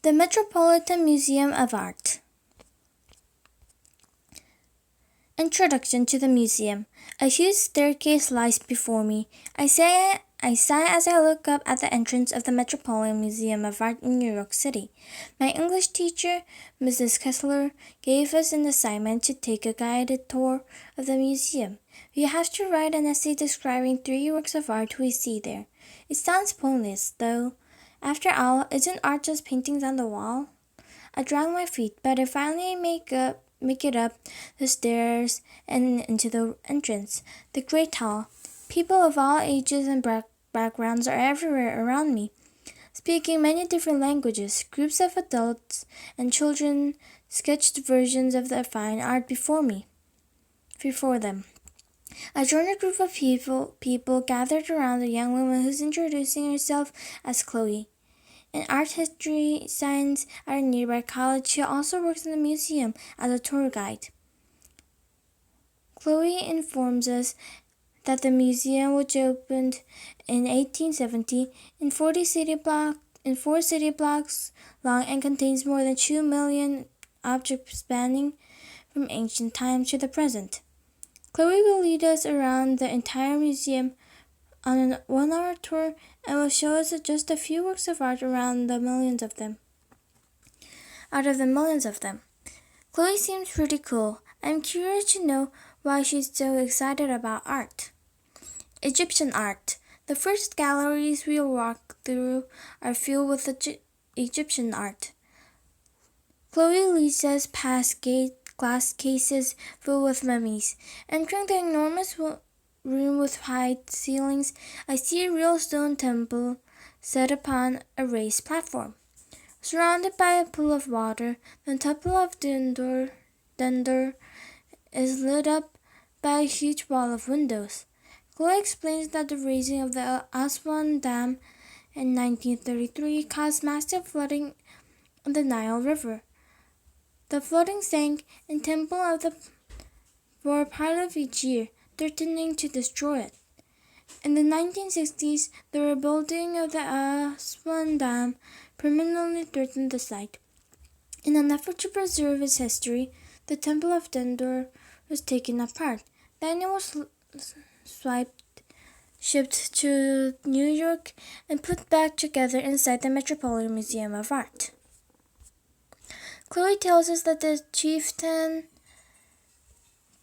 The Metropolitan Museum of Art. Introduction to the museum. A huge staircase lies before me. I sigh as I look up at the entrance of the Metropolitan Museum of Art in New York City. My English teacher, Mrs. Kessler, gave us an assignment to take a guided tour of the museum. We have to write an essay describing 3 works of art we see there. It sounds pointless, though. After all, isn't art just paintings on the wall? I drag my feet, but I finally make it up the stairs and into the entrance, the great hall. People of all ages and backgrounds are everywhere around me, speaking many different languages. Groups of adults and children sketched versions of the fine art before them. I joined a group of people gathered around a young woman who's introducing herself as Chloe. An art history science at a nearby college. She also works in the museum as a tour guide. Chloe informs us that the museum, which opened in 1870, in 4 city blocks long and contains more than 2 million objects spanning from ancient times to the present. Chloe will lead us around the entire museum on a 1-hour tour and will show us just a few works of art out of the millions of them. Chloe seems pretty cool. I'm curious to know why she's so excited about art. Egyptian art. The first galleries we'll walk through are filled with Egyptian art. Chloe leads us past glass cases filled with mummies. Entering the enormous room with high ceilings, I see a real stone temple set upon a raised platform. Surrounded by a pool of water, the Temple of Dendur is lit up by a huge wall of windows. Chloe explains that the raising of the Aswan Dam in 1933 caused massive flooding of the Nile River. The flooding sank and temple of the for part of each year, threatening to destroy it. In the 1960s, the rebuilding of the Aswan Dam permanently threatened the site. In an effort to preserve its history, the Temple of Dendur was taken apart. Then it was shipped to New York and put back together inside the Metropolitan Museum of Art. Chloe tells us that the chieftain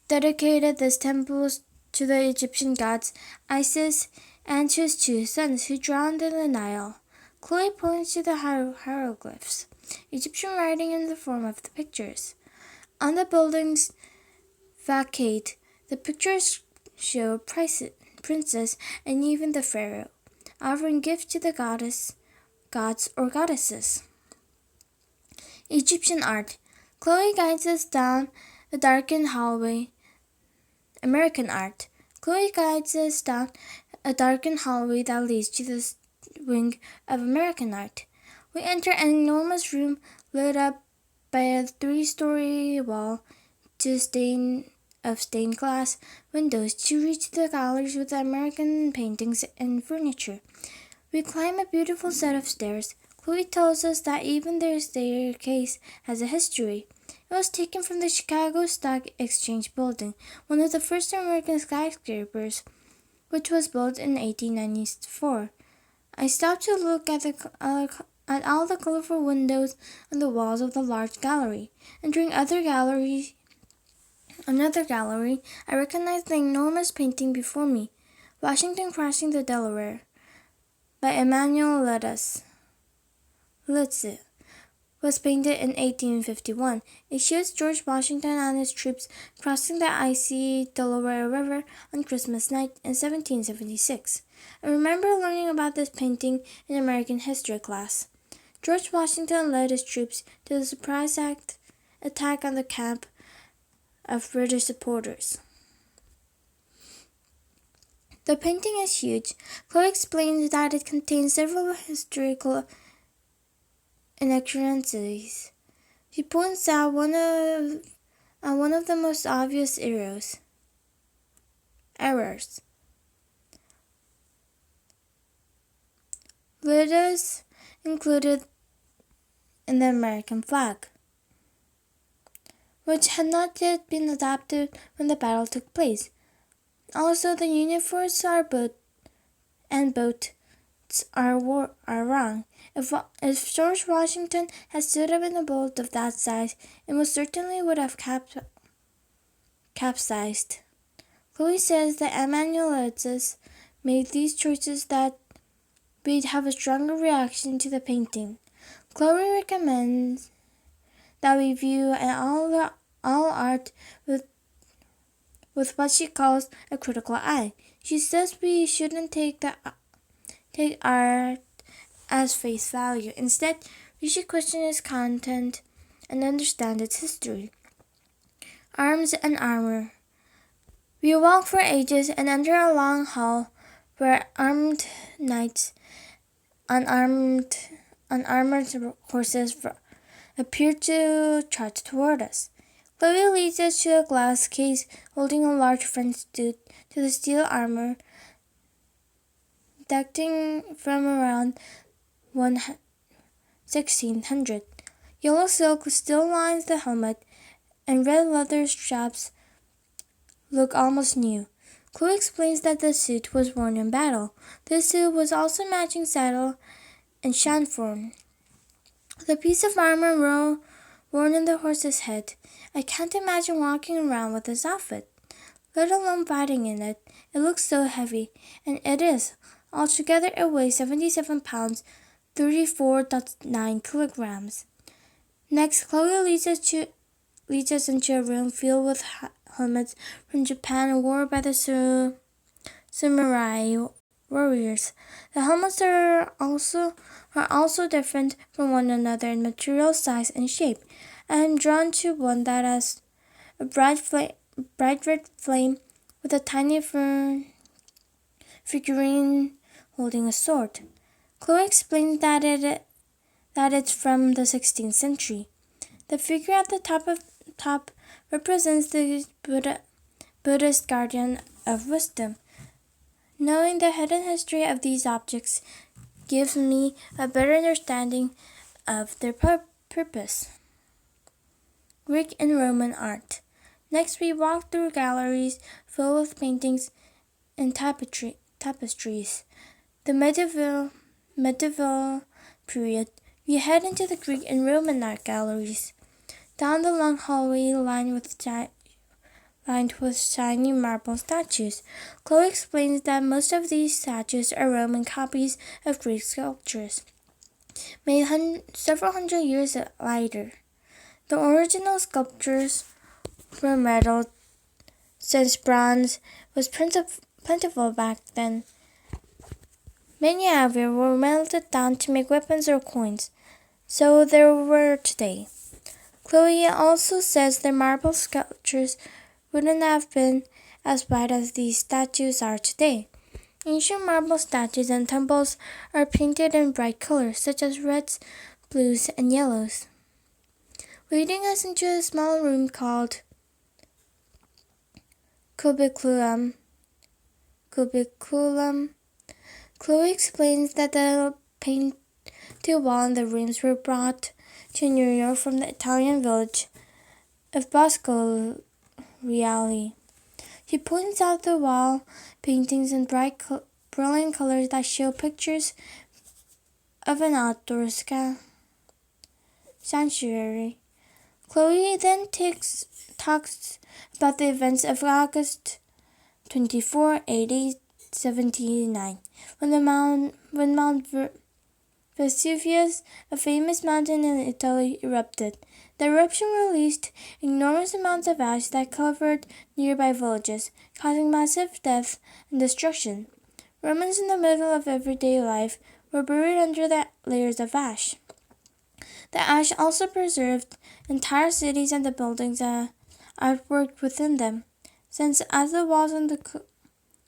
dedicated this temple to the Egyptian gods Isis and to his 2 sons who drowned in the Nile. Chloe points to the hieroglyphs, Egyptian writing in the form of the pictures. On the building's facade, the pictures show princess and even the pharaoh, offering gifts to the gods or goddesses. Egyptian art. Chloe guides us down a darkened hallway. American art. Chloe guides us down a darkened hallway that leads to the wing of American art. We enter an enormous room lit up by a 3-story wall of stained glass windows to reach the galleries with American paintings and furniture. We climb a beautiful set of stairs. Chloe tells us that even their staircase has a history. It was taken from the Chicago Stock Exchange building, one of the first American skyscrapers, which was built in 1894. I stopped to look at all the colorful windows on the walls of the large gallery. Entering another gallery, I recognized the enormous painting before me, Washington Crossing the Delaware, by Emmanuel Leutze, was painted in 1851. It shows George Washington and his troops crossing the icy Delaware River on Christmas night in 1776. I remember learning about this painting in American history class. George Washington led his troops to the surprise attack on the camp of British supporters. The painting is huge. Chloe explains that it contains several historical inaccuracies. She points out one of the most obvious errors. Letters included in the American flag, which had not yet been adopted when the battle took place. Also, the Union forts are boats are wrong. If George Washington had stood up in a boat of that size, it most certainly would have capsized. Chloe says that amanuenses made these choices that we'd have a stronger reaction to the painting. Chloe recommends that we view all art with what she calls a critical eye. She says we shouldn't take art as face value. Instead, we should question its content and understand its history. Arms and armor. We walked for ages and entered a long hall where armed knights on armored horses appeared to charge toward us. Chloe leads us to a glass case holding a large French dude to the steel armor dating from around 1600. Yellow silk still lines the helmet, and red leather straps look almost new. Chloe explains that the suit was worn in battle. This suit was also matching saddle and chanfron. The piece of armor worn in the horse's head. I can't imagine walking around with this outfit, let alone fighting in it. It looks so heavy, and it is. Altogether, it weighs 77 pounds, 34.9 kilograms. Next, Chloe leads us into a room filled with helmets from Japan worn by the samurai warriors. The helmets are also different from one another in material, size, and shape. I am drawn to one that has a bright red flame with a tiny figurine holding a sword. Chloe explains that it's from the 16th century. The figure at the top represents the Buddhist guardian of wisdom. Knowing the hidden history of these objects gives me a better understanding of their purpose. Greek and Roman art. Next, we walk through galleries filled with paintings and tapestries. The medieval period. We head into the Greek and Roman art galleries. Down the long hallway lined with shiny marble statues. Chloe explains that most of these statues are Roman copies of Greek sculptures, made several hundred years later. The original sculptures were metal, since bronze was plentiful back then. Many of them were melted down to make weapons or coins, so there were today. Chloe also says the marble sculptures wouldn't have been as wide as these statues are today. Ancient marble statues and temples are painted in bright colors, such as reds, blues, and yellows. Leading us into a small room called cubiculum. Chloe explains that the painted wall in the rooms were brought to New York from the Italian village of Bosco Reale. She points out the wall paintings in brilliant colors that show pictures of an outdoor sanctuary. Chloe then talks about the events of August 24, 1879, when Mount Vesuvius, a famous mountain in Italy, erupted. The eruption released enormous amounts of ash that covered nearby villages, causing massive death and destruction. Romans in the middle of everyday life were buried under the layers of ash. The ash also preserved entire cities and the buildings and artwork within them, since as the walls in the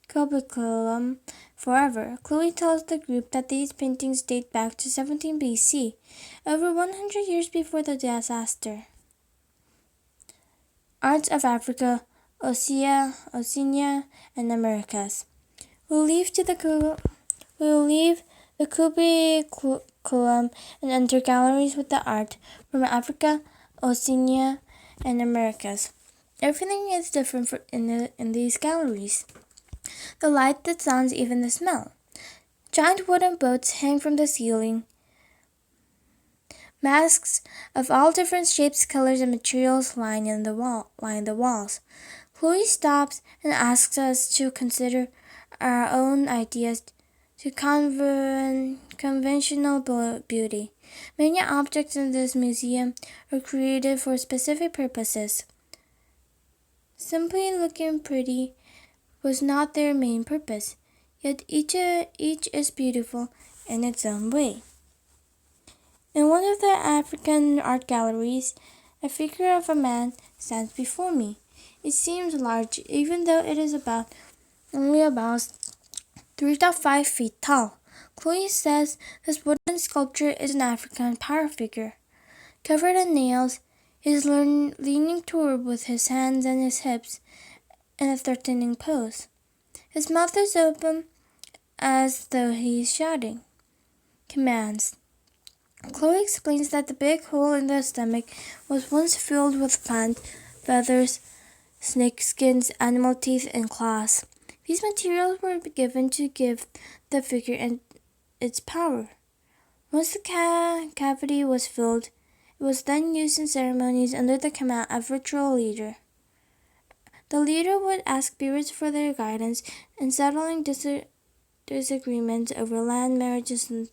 cubiculum forever. Chloe tells the group that these paintings date back to 17 BC, over 100 years before the disaster. Arts of Africa, Oceania, and Americas. We'll leave the curriculum and enter galleries with the art from Africa, Oceania, and Americas. Everything is different in these galleries. The light, the sounds, even the smell. Giant wooden boats hang from the ceiling. Masks of all different shapes, colors, and materials line the walls. Chloe stops and asks us to consider our own ideas to conventional beauty. Many objects in this museum are created for specific purposes. Simply looking pretty was not their main purpose, yet each is beautiful in its own way. In one of the African art galleries, a figure of a man stands before me. It seems large, even though it is only about 3 to 5 feet tall. Chloe says this wooden sculpture is an African power figure. Covered in nails, he is leaning toward with his hands and his hips in a threatening pose. His mouth is open as though he is shouting commands. Chloe explains that the big hole in the stomach was once filled with plant feathers, snake skins, animal teeth, and claws. These materials were given to give the figure its power. Once the cavity was filled, it was then used in ceremonies under the command of a ritual leader. The leader would ask spirits for their guidance in settling disagreements over land, marriages, and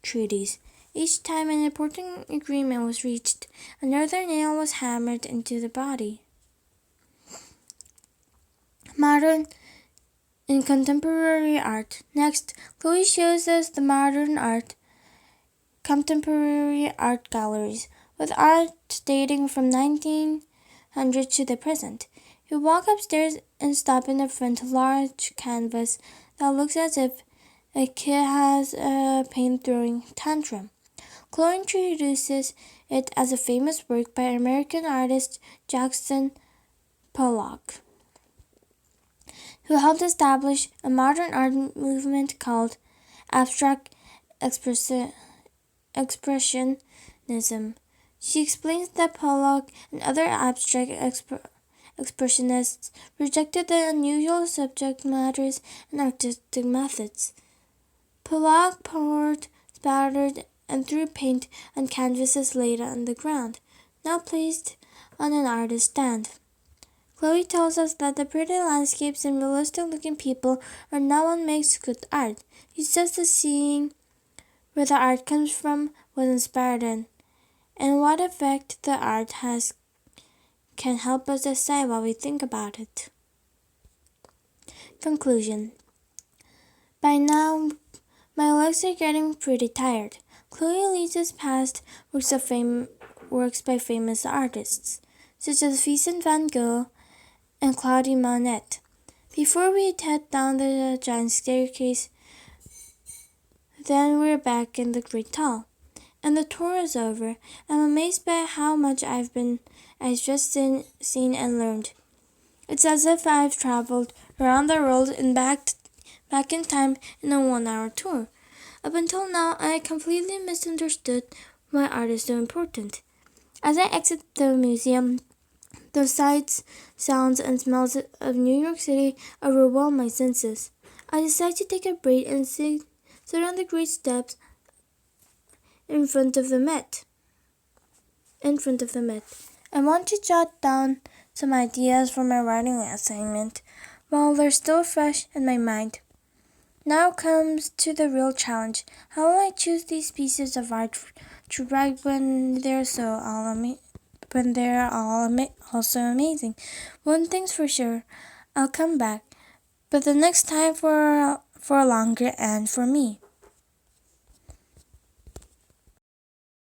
treaties. Each time an important agreement was reached, another nail was hammered into the body. Modern and contemporary art. Next, Chloe shows us the contemporary art galleries, with art dating from 1900 to the present. You walk upstairs and stop in front of a large canvas that looks as if a kid has a paint-throwing tantrum. Chloe introduces it as a famous work by American artist Jackson Pollock, who helped establish a modern art movement called abstract expressionism. She explains that Pollock and other abstract expressionists rejected the unusual subject matters and artistic methods. Pollock poured, spattered, and threw paint on canvases laid on the ground, now placed on an artist's stand. Chloe tells us that the pretty landscapes and realistic-looking people are not what makes good art. She says the seeing where the art comes from was inspired in, and what effect the art has can help us decide what we think about it. Conclusion. By now, my legs are getting pretty tired. Chloe leads us past works by famous artists, such as Vincent van Gogh and Claude Monet. Before we head down the giant staircase, then we're back in the Great Hall, and the tour is over. I'm amazed by how much I've just seen and learned. It's as if I've traveled around the world and back in time in a 1-hour tour. Up until now, I completely misunderstood why art is so important. As I exit the museum, the sights, sounds, and smells of New York City overwhelm my senses. I decide to take a break and sit on the great steps in front of the Met. I want to jot down some ideas for my writing assignment while they're still fresh in my mind. Now comes to the real challenge. How will I choose these pieces of art to write when they're also amazing? One thing's for sure, I'll come back, but the next time for longer and for me.